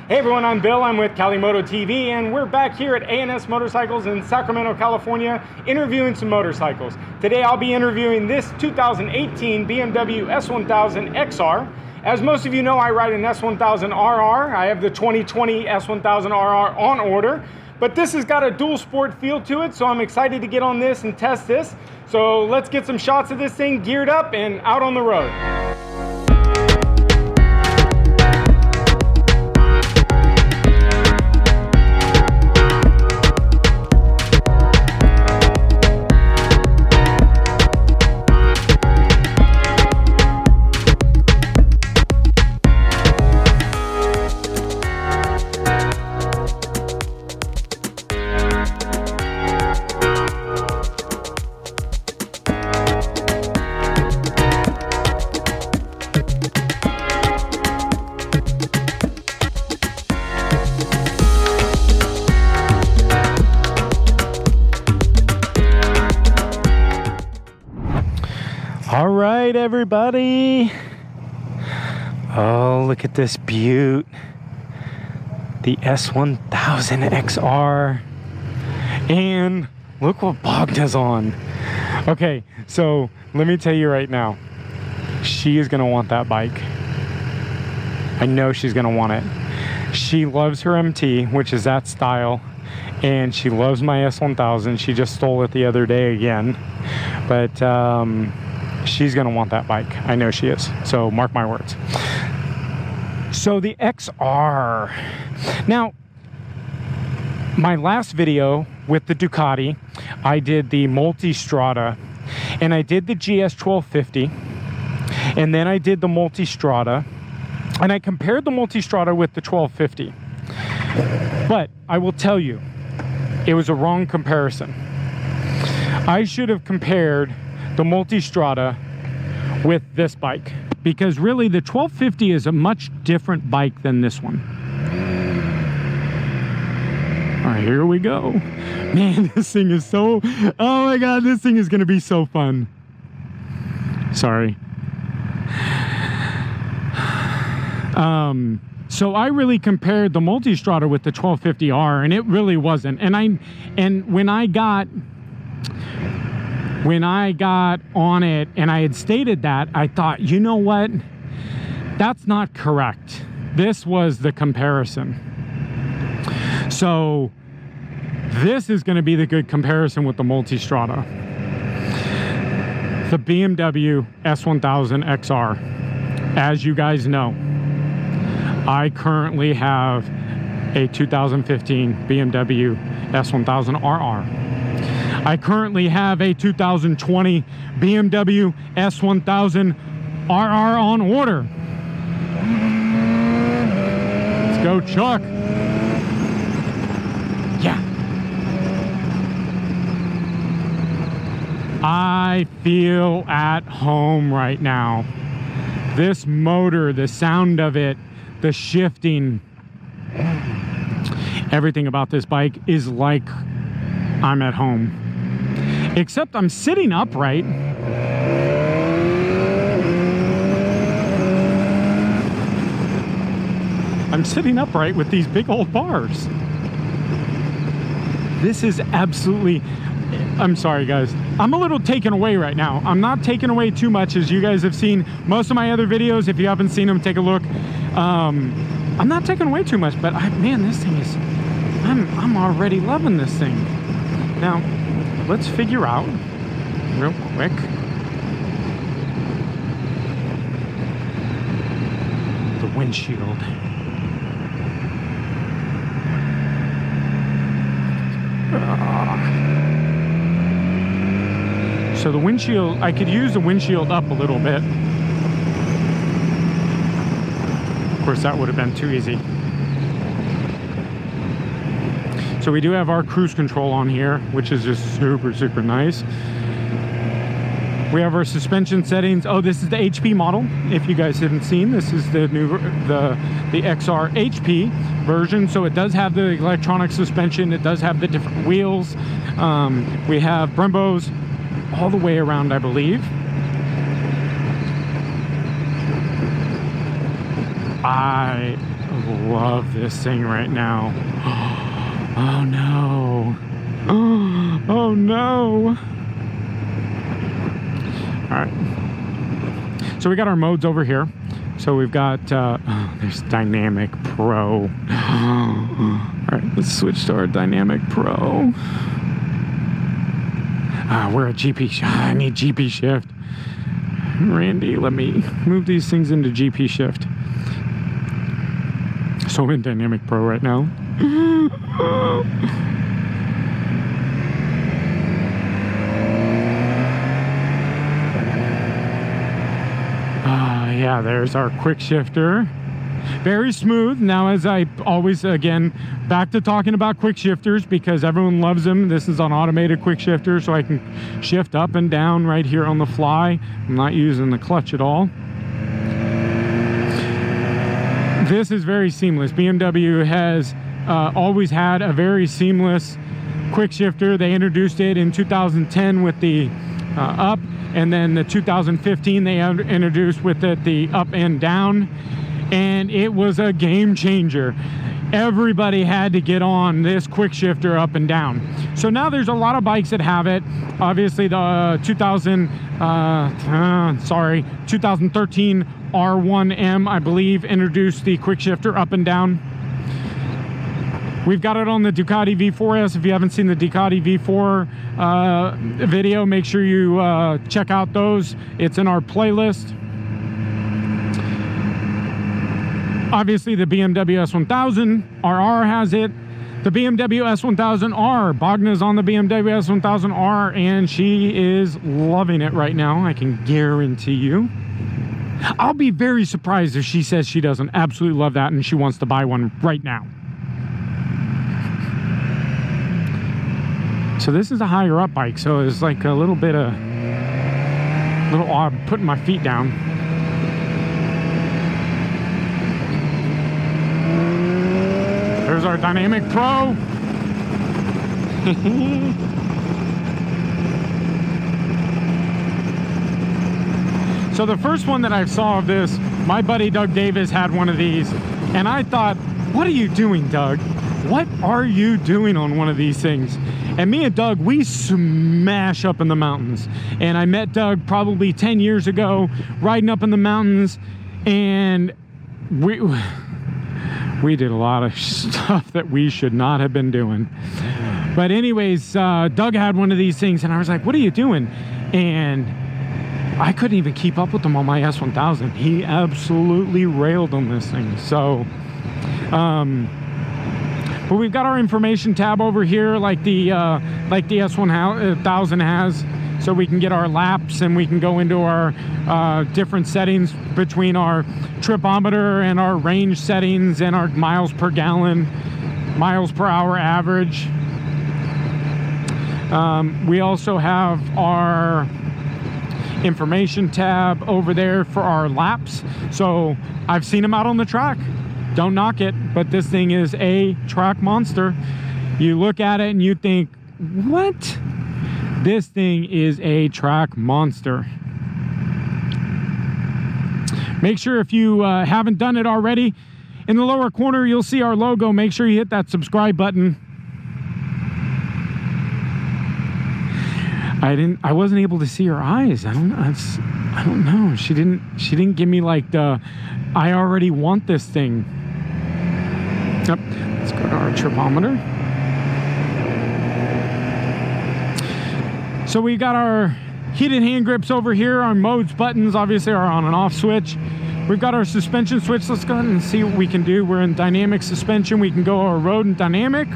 Hey everyone, I'm Bill. I'm with Calimoto TV, and we're back here at A&S Motorcycles in Sacramento, California, interviewing some motorcycles. Today I'll be interviewing this 2018 BMW S1000XR. As most of you know, I ride an S1000RR. I have the 2020 S1000RR on order, but this has got a dual sport feel to it, so I'm excited to get on this and test this. So let's get some shots of this thing geared up and out on the road. All right, everybody. Oh, look at this beaut. The S1000XR. And look what Bogda's on. Okay, so let me tell you right now. She is going to want that bike. I know she's going to want it. She loves her MT, which is that style. And she loves my S1000. She just stole it the other day again. But, she's gonna want that bike. I know she is. So mark my words. So the XR. Now, my last video with the Ducati, I did the Multistrada, and I did the GS 1250, and then I did the Multistrada, and I compared the Multistrada with the 1250. But I will tell you, it was a wrong comparison. I should have compared the Multistrada with this bike, because really the 1250 is a much different bike than this one. All right, here we go. Man, this thing is so, oh my God, this thing is gonna be so fun. Sorry. So I really compared the Multistrada with the 1250R, and it really wasn't. And when I got on it and I had stated that, I thought, you know what? That's not correct. This was the comparison. So this is going to be the good comparison with the Multistrada. The BMW S1000XR. As you guys know, I currently have a 2015 BMW S1000RR. I currently have a 2020 BMW S1000RR on order. Let's go, Chuck. Yeah. I feel at home right now. This motor, the sound of it, the shifting, everything about this bike is like I'm at home. Except I'm sitting upright. I'm sitting upright with these big old bars. This is absolutely, I'm sorry guys, I'm a little taken away right now. I'm not taken away too much, as you guys have seen most of my other videos. If you haven't seen them, take a look. I'm not taken away too much, but man, this thing is, I'm already loving this thing. Now, let's figure out real quick the windshield. So the windshield, I could use the windshield up a little bit. Of course, that would have been too easy. So we do have our cruise control on here, which is just super, super nice. We have our suspension settings. Oh, this is the HP model. If you guys haven't seen, this is the new, the XR HP version. So it does have the electronic suspension. It does have the different wheels. We have Brembos all the way around, I believe. love this thing right now. Oh no. Oh no. All right. So we got our modes over here. So we've got, there's Dynamic Pro. All right, let's switch to our Dynamic Pro. We're at GP. I need GP shift. Randy, let me move these things into GP shift. So I'm in Dynamic Pro right now. Yeah, there's our quick shifter. Very smooth. Now, as I always, again, back to talking about quick shifters because everyone loves them. This is an automated quick shifter, so I can shift up and down right here on the fly. I'm not using the clutch at all. This is very seamless. BMW has always had a very seamless quick shifter. They introduced it in 2010 with the up, and then the 2015 they introduced with it the up and down, and it was a game changer. Everybody had to get on this quick shifter up and down. So now there's a lot of bikes that have it. Obviously the 2013 R1M, I believe, introduced the quick shifter up and down. We've got it on the Ducati V4S. If you haven't seen the Ducati V4 video, make sure you check out those. It's in our playlist. Obviously, the BMW S1000RR has it. The BMW S1000R. Bogna's on the BMW S1000R, and she is loving it right now, I can guarantee you. I'll be very surprised if she says she doesn't absolutely love that and she wants to buy one right now. So this is a higher up bike, so it's like a little bit of, little odd putting my feet down. There's our Dynamic Pro. So the first one that I saw of this, my buddy Doug Davis had one of these, and I thought, what are you doing, Doug? What are you doing on one of these things? And me and Doug, we smash up in the mountains. And I met Doug probably 10 years ago, riding up in the mountains, and we did a lot of stuff that we should not have been doing. But anyways, Doug had one of these things, and I was like, what are you doing? And I couldn't even keep up with him on my S1000. He absolutely railed on this thing. So, but we've got our information tab over here, like the S1000 has, so we can get our laps and we can go into our different settings between our tripometer and our range settings and our miles per gallon, miles per hour average. We also have our information tab over there for our laps. So I've seen them out on the track. Don't knock it, but this thing is a track monster. You look at it and you think, what? This thing is a track monster. Make sure, if you haven't done it already, in the lower corner you'll see our logo. Make sure you hit that subscribe button. I wasn't able to see her eyes. I don't know. She didn't give me like the I already want this thing. Yep. Let's go to our tripometer. So we got our heated hand grips over here. Our modes buttons obviously are on and off switch. We've got our suspension switch. Let's go ahead and see what we can do. We're in dynamic suspension. We can go our road and dynamic.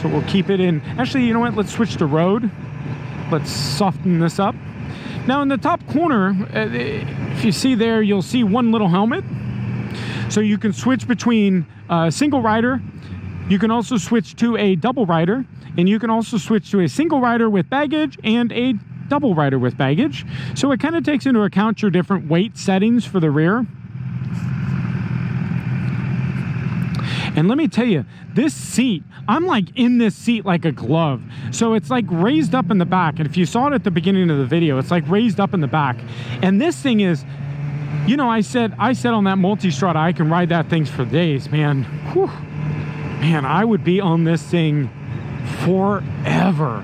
So we'll keep it in. Actually, you know what? Let's switch to road. Let's soften this up. Now in the top corner, if you see there, you'll see one little helmet. So you can switch between a single rider. You can also switch to a double rider. And you can also switch to a single rider with baggage and a double rider with baggage. So it kind of takes into account your different weight settings for the rear. And let me tell you, this seat, I'm like in this seat like a glove. So it's like raised up in the back. And if you saw it at the beginning of the video, it's like raised up in the back. And this thing is, You know, I said on that Multistrada, I can ride that thing for days, man. Whew. Man, I would be on this thing forever.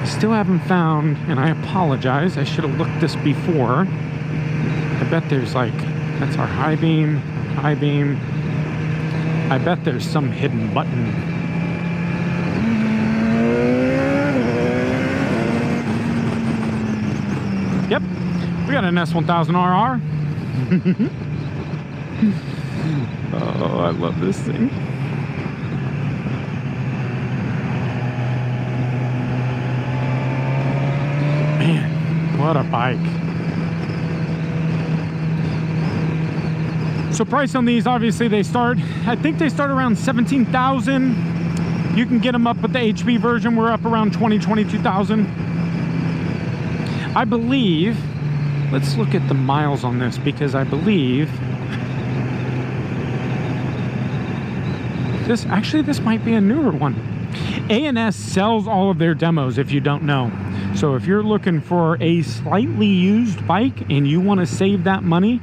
Still haven't found, and I apologize, I should have looked this before. I bet there's like, that's our high beam. I bet there's some hidden button. Yep, we got an S1000XR. Oh, I love this thing. Man, what a bike. So price on these, obviously they start, I think they start around 17,000. You can get them up with the HP version. We're up around 22,000. I believe, let's look at the miles on this, because I believe this might be a newer one. A&S sells all of their demos, if you don't know. So if you're looking for a slightly used bike and you want to save that money,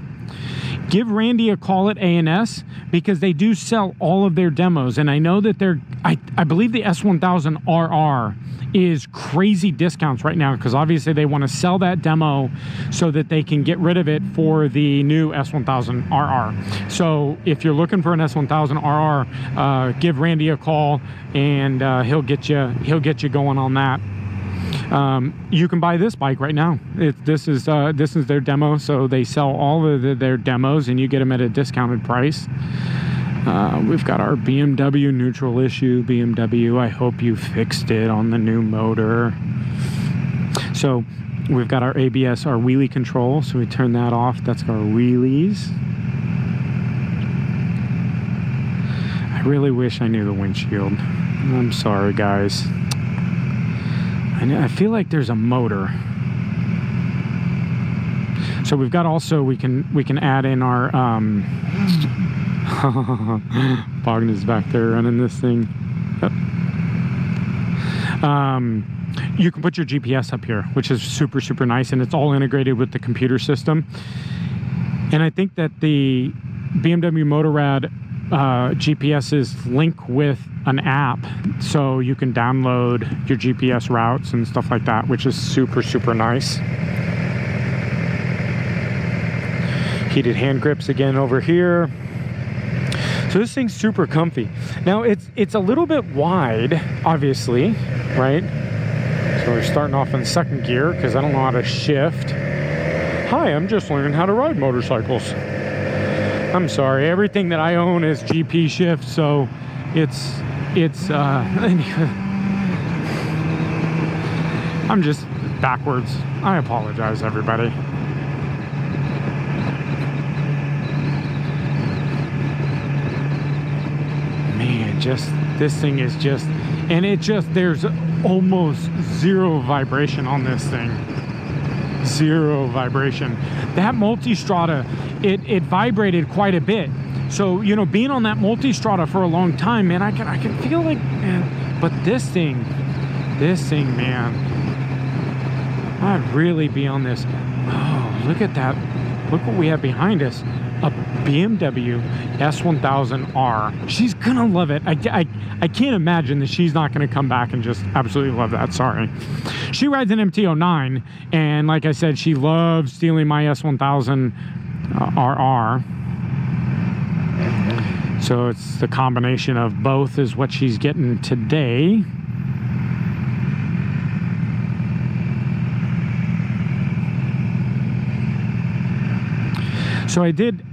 give Randy a call at A&S, because they do sell all of their demos. And I know that I believe the S1000RR is crazy discounts right now, because obviously they want to sell that demo so that they can get rid of it for the new S1000RR. So if you're looking for an S1000RR, give Randy a call, and he'll get you going on that. You can buy this bike right now. This is their demo, so they sell all of their demos, and you get them at a discounted price. We've got our BMW neutral issue. BMW, I hope you fixed it on the new motor. So we've got our ABS, our wheelie control, so we turn that off. That's our wheelies. I really wish I knew the windshield. I'm sorry, guys. I feel like there's a motor. So we've got also, we can add in our Bogdan is back there running this thing. Yep. You can put your GPS up here, which is super, super nice, and it's all integrated with the computer system. And I think that the BMW Motorrad GPS's link with an app, so you can download your GPS routes and stuff like that, which is super, super nice. Heated hand grips again over here. So this thing's super comfy. Now it's a little bit wide, obviously, right? So we're starting off in second gear because I don't know how to shift. Hi, I'm just learning how to ride motorcycles. I'm sorry, everything that I own is GP shift, so it's I'm just backwards. I apologize, everybody. Man, just this thing is just, and it just, there's almost zero vibration on this thing. Zero vibration. That Multistrada, it vibrated quite a bit. So, you know, being on that Multistrada for a long time, man, I can feel like, man, but this thing, man, I'd really be on this. Oh, look at that. Look what we have behind us. A BMW S1000R. She's gonna love it. I can't imagine that she's not gonna come back and just absolutely love that. Sorry. She rides an MT-09, and like I said, she loves stealing my S1000RR. So it's the combination of both is what she's getting today. So I did,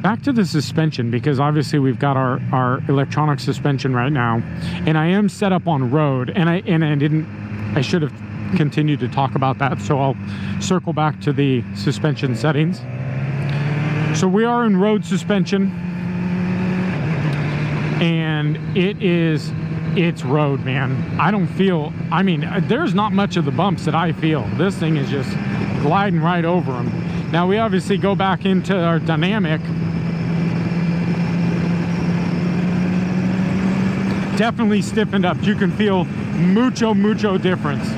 back to the suspension, because obviously we've got our electronic suspension right now, and I am set up on road, and I should have continued to talk about that, so I'll circle back to the suspension settings. So we are in road suspension, and it's road, man. I don't feel, I mean, there's not much of the bumps that I feel. This thing is just gliding right over them. Now we obviously go back into our dynamic. Definitely stiffened up. You can feel mucho difference.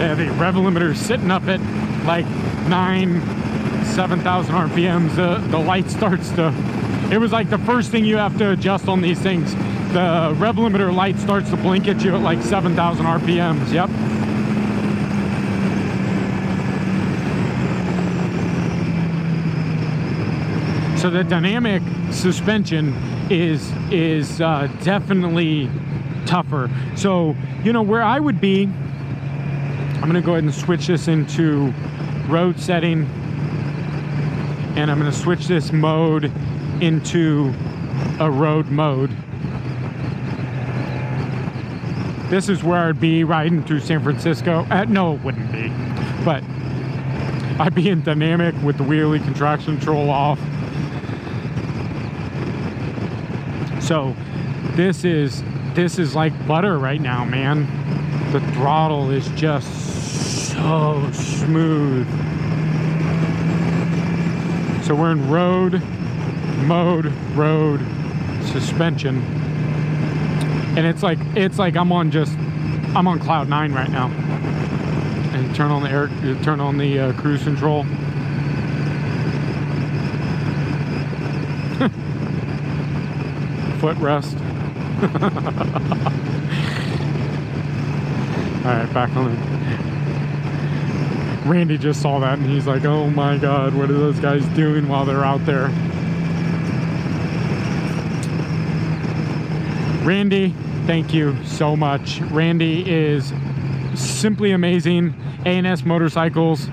The rev limiter sitting up at like 7,000 RPMs. The light starts to, it was like the first thing you have to adjust on these things. The rev limiter light starts to blink at you at like 7,000 RPMs. Yep. So the dynamic suspension is definitely tougher. So, you know, where I would be, I'm gonna go ahead and switch this into road setting, and I'm gonna switch this mode into a road mode. This is where I'd be riding through San Francisco. No, it wouldn't be, but I'd be in dynamic with the wheelie contraction control off. So this is like butter right now, man. The throttle is just so smooth. So we're in road mode, road suspension, and it's like I'm on cloud 9 right now. And turn on the cruise control. Footrest. All right, back on it. Randy just saw that and he's like, oh my God, what are those guys doing while they're out there? Randy, thank you so much. Randy is simply amazing. A&S Motorcycles.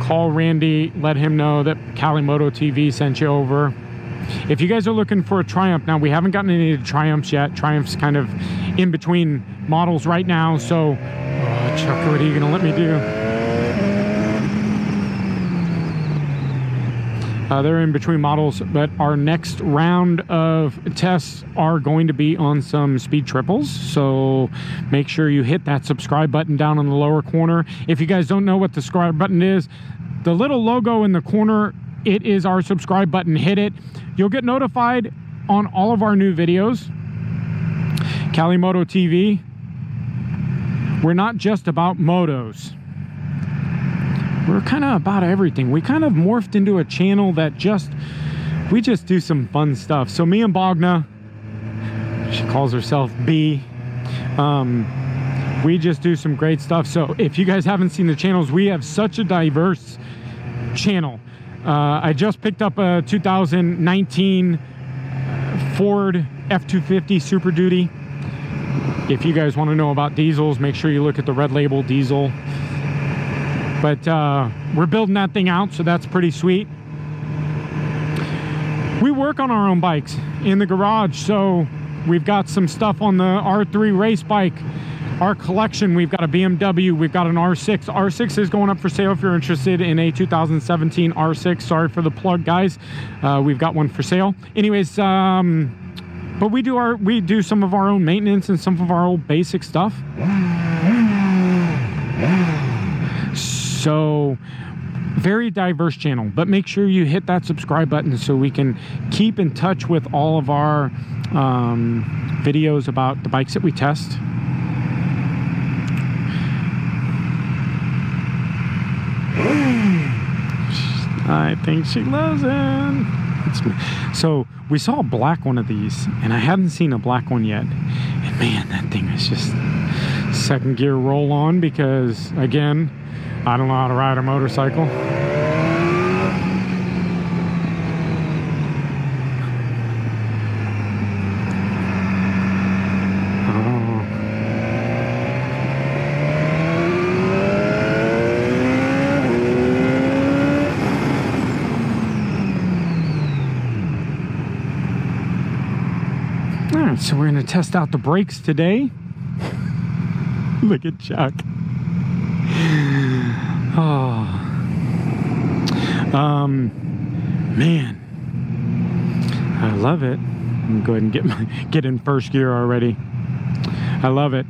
Call Randy, let him know that Calimoto TV sent you over. If you guys are looking for a Triumph, now we haven't gotten any Triumphs yet. Triumph's kind of in between models right now, so Chuck, what are you gonna let me do? They're in between models, but our next round of tests are going to be on some speed triples, so make sure you hit that subscribe button down in the lower corner. If you guys don't know what the subscribe button is, the little logo in the corner, it is our subscribe button. Hit it. You'll get notified on all of our new videos. Calimoto TV. We're not just about motos. We're kind of about everything. We kind of morphed into a channel that we just do some fun stuff. So me and Bogna, she calls herself B, we just do some great stuff. So if you guys haven't seen the channels, we have such a diverse channel. I just picked up a 2019 Ford F-250 Super Duty. If you guys want to know about diesels, make sure you look at the red label diesel. But we're building that thing out, so that's pretty sweet. We work on our own bikes in the garage, so we've got some stuff on the R3 race bike. Our collection, we've got a BMW, we've got an R6. R6 is going up for sale if you're interested in a 2017 R6. Sorry for the plug, guys. We've got one for sale. Anyways, but we do some of our own maintenance and some of our old basic stuff. So very diverse channel, but make sure you hit that subscribe button so we can keep in touch with all of our videos about the bikes that we test. I think she loves it. So we saw a black one of these, and I hadn't seen a black one yet. And man, that thing is just second gear roll on, because again, I don't know how to ride a motorcycle. Alright, so we're going to test out the brakes today. Look at Chuck. Oh, man, I love it. I'm going to go ahead and get in first gear already. I love it.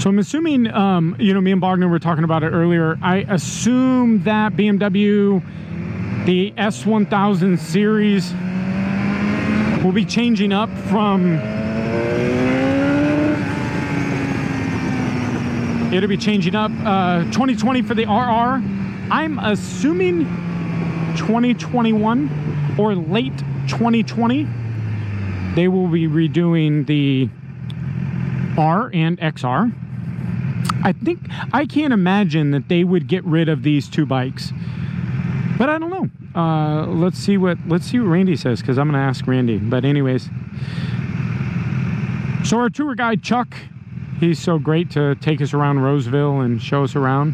So I'm assuming, you know, me and Bogner were talking about it earlier. I assume that BMW, the S1000 series, will be changing up from It'll be changing up 2020 for the RR. I'm assuming 2021 or late 2020. They will be redoing the R and XR. I can't imagine that they would get rid of these two bikes, but I don't know. Let's see what Randy says, because I'm gonna ask Randy. But anyways, so our tour guide Chuck, he's so great to take us around Roseville and show us around,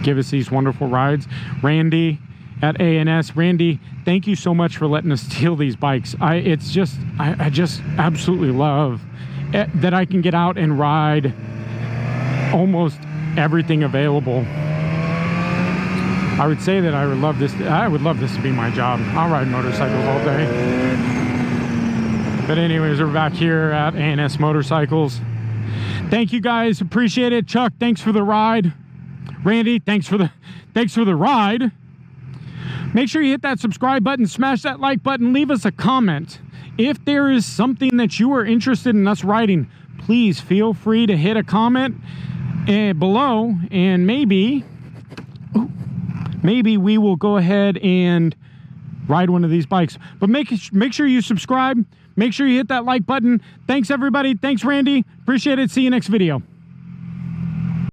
give us these wonderful rides. Randy at A&S, Randy, thank you so much for letting us steal these bikes. I just absolutely love that I can get out and ride almost everything available. I would say that I would love this to be my job. I'll ride motorcycles all day. But anyways, we're back here at A&S Motorcycles. Thank you guys, appreciate it. Chuck, thanks for the ride. Randy, thanks for the ride. Make sure you hit that subscribe button, smash that like button, leave us a comment. If there is something that you are interested in us riding, please feel free to hit a comment below, and maybe we will go ahead and ride one of these bikes. But make sure you subscribe. Make sure you hit that like button. Thanks, everybody. Thanks, Randy. Appreciate it. See you next video.